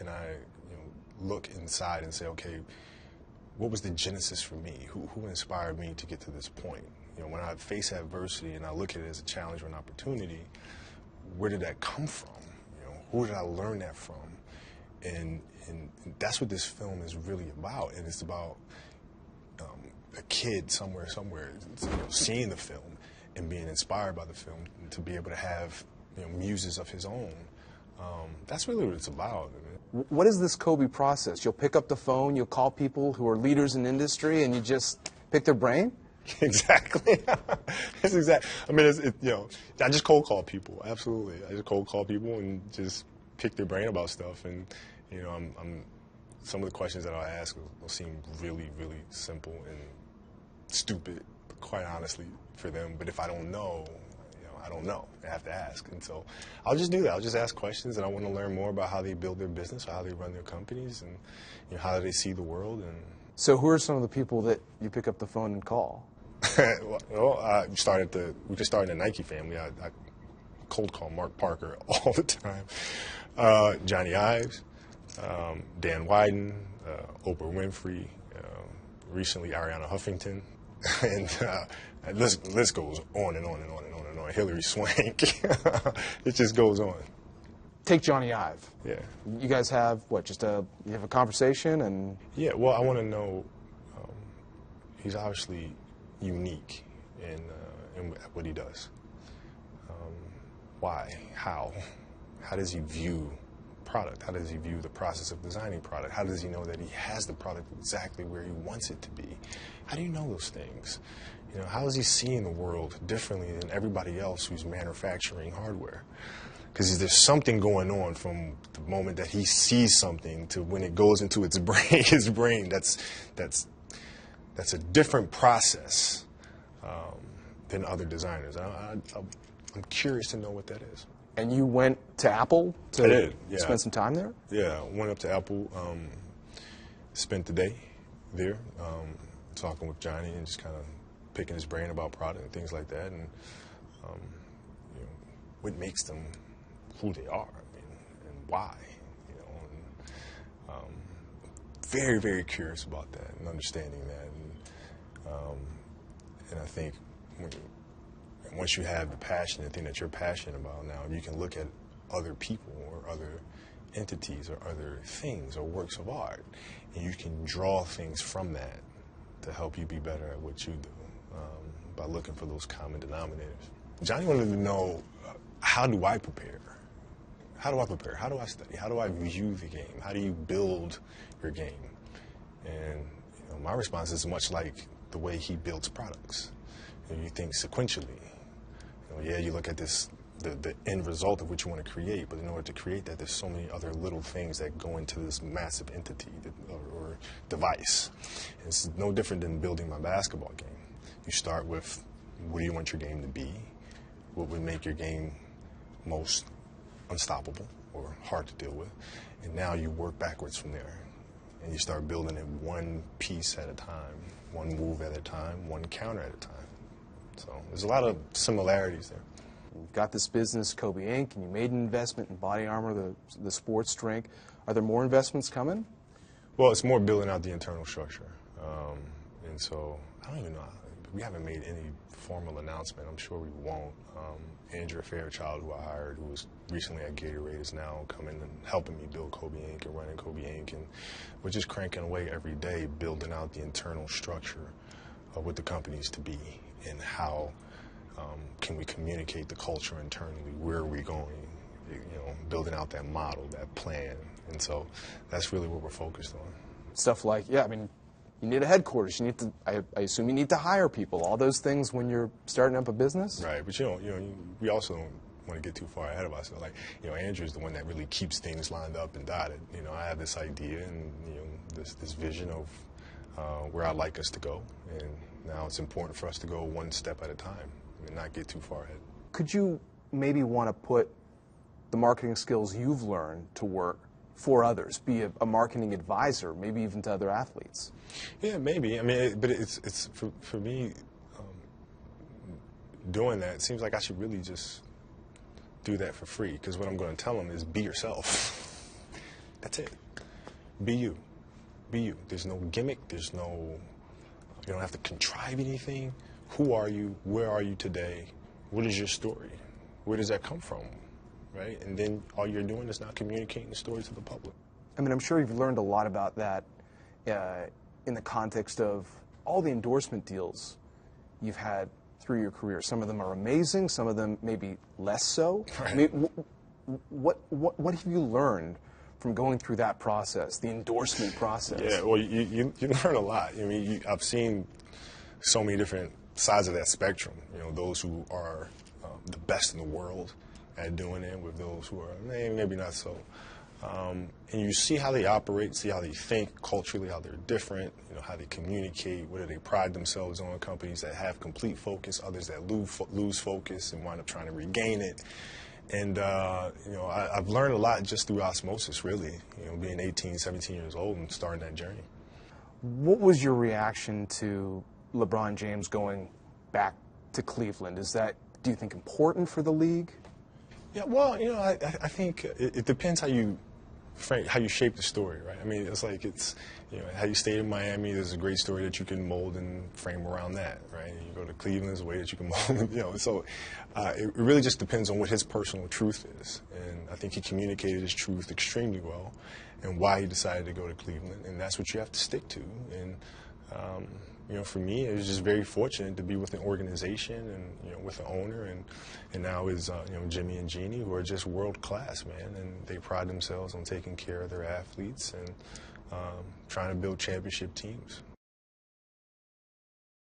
can I, look inside and say, okay, what was the genesis for me? Who inspired me to get to this point? When I face adversity and I look at it as a challenge or an opportunity, where did that come from? Who did I learn that from? And that's what this film is really about. And it's about a kid somewhere, seeing the film and being inspired by the film to be able to have muses of his own. That's really what it's about. What is this Kobe process? You'll pick up the phone, you'll call people who are leaders in industry, and you just pick their brain? Exactly. That's exactly. I mean, I just cold call people. Absolutely, I just cold call people and just pick their brain about stuff. And some of the questions that I'll ask will seem really, really simple and stupid, quite honestly, for them. But if I don't know, I don't know. I have to ask. And so I'll just do that. I'll just ask questions, and I want to learn more about how they build their business, how they run their companies, and how they see the world. And so who are some of the people that you pick up the phone and call? Well, we just started the Nike family. I cold call Mark Parker all the time. Johnny Ives, Dan Wyden, Oprah Winfrey, recently Ariana Huffington, and list goes on and on and on and on and on. Hillary Swank. It just goes on. Take Johnny Ive. Yeah. You guys have what? You have a conversation and. Yeah. Well, I want to know. He's obviously unique in what he does. Why? How? How does he view product? How does he view the process of designing product? How does he know that he has the product exactly where he wants it to be? How do you know those things? How is he seeing the world differently than everybody else who's manufacturing hardware? Because there's something going on from the moment that he sees something to when it goes into his brain. That's a different process than other designers. I'm curious to know what that is. And you went to Apple to spend some time there? Yeah, went up to Apple, spent the day there, talking with Johnny and just kind of picking his brain about product and things like that, and what makes them who they are, and why. Very, very curious about that and understanding that, and I think once you have the passion, the thing that you're passionate about now, you can look at other people or other entities or other things or works of art, and you can draw things from that to help you be better at what you do by looking for those common denominators. Johnny wanted to know, how do I prepare? How do I prepare? How do I study? How do I view the game? How do you build your game? And my response is much like the way he builds products. You think sequentially. You look at the end result of what you want to create, but in order to create that, there's so many other little things that go into this massive entity or device. And it's no different than building my basketball game. You start with, what do you want your game to be? What would make your game most unstoppable or hard to deal with? And now you work backwards from there. And you start building it one piece at a time, one move at a time, one counter at a time. So there's a lot of similarities there. You've got this business, Kobe Inc., and you made an investment in Body Armor, the sports drink. Are there more investments coming? Well, it's more building out the internal structure. And so I don't even know. We haven't made any formal announcement. I'm sure we won't. Andrea Fairchild, who I hired, who was recently at Gatorade, is now coming and helping me build Kobe Inc. and running Kobe Inc. And we're just cranking away every day, building out the internal structure of what the company's to be and how can we communicate the culture internally, where are we going, building out that model, that plan. And so that's really what we're focused on. Stuff like, you need a headquarters. You need to. I assume you need to hire people. All those things when you're starting up a business. Right, but we also don't want to get too far ahead of ourselves. Like, Andrew's the one that really keeps things lined up and dotted. I have this idea and this vision of where I'd like us to go, and now it's important for us to go one step at a time and not get too far ahead. Could you maybe want to put the marketing skills you've learned to work for others, be a marketing advisor, maybe even to other athletes? Yeah, maybe. I mean, but it's for me, doing that, it seems like I should really just do that for free, because what I'm going to tell them is be yourself. That's it. Be you. Be you. There's no gimmick. There's no, you don't have to contrive anything. Who are you? Where are you today? What is your story? Where does that come from? Right? And then all you're doing is not communicating the story to the public. I mean, I'm sure you've learned a lot about that in the context of all the endorsement deals you've had through your career. Some of them are amazing, some of them maybe less so. Right. I mean, what have you learned from going through that process, the endorsement process? Yeah, well, you learn a lot. I mean, I've seen so many different sides of that spectrum. You know, those who are the best in the world at doing it, with those who are maybe not so. And you see how they operate, see how they think culturally, how they're different, you know, how they communicate, whether they pride themselves on, companies that have complete focus, others that lose focus and wind up trying to regain it. And, you know, I've learned a lot just through osmosis, really, you know, being 18, 17 years old and starting that journey. What was your reaction to LeBron James going back to Cleveland? Is that, do you think, important for the league? Yeah, well, you know, I think it depends how you shape the story, right? I mean, it's like you know, how you stayed in Miami, there's a great story that you can mold and frame around that, right? You go to Cleveland, there's a way that you can mold, you know. So it really just depends on what his personal truth is. And I think he communicated his truth extremely well and why he decided to go to Cleveland. And that's what you have to stick to. And, you know, for me, it was just very fortunate to be with an organization and, you know, with an owner and now is, you know, Jimmy and Jeannie, who are just world class, man. And they pride themselves on taking care of their athletes and trying to build championship teams.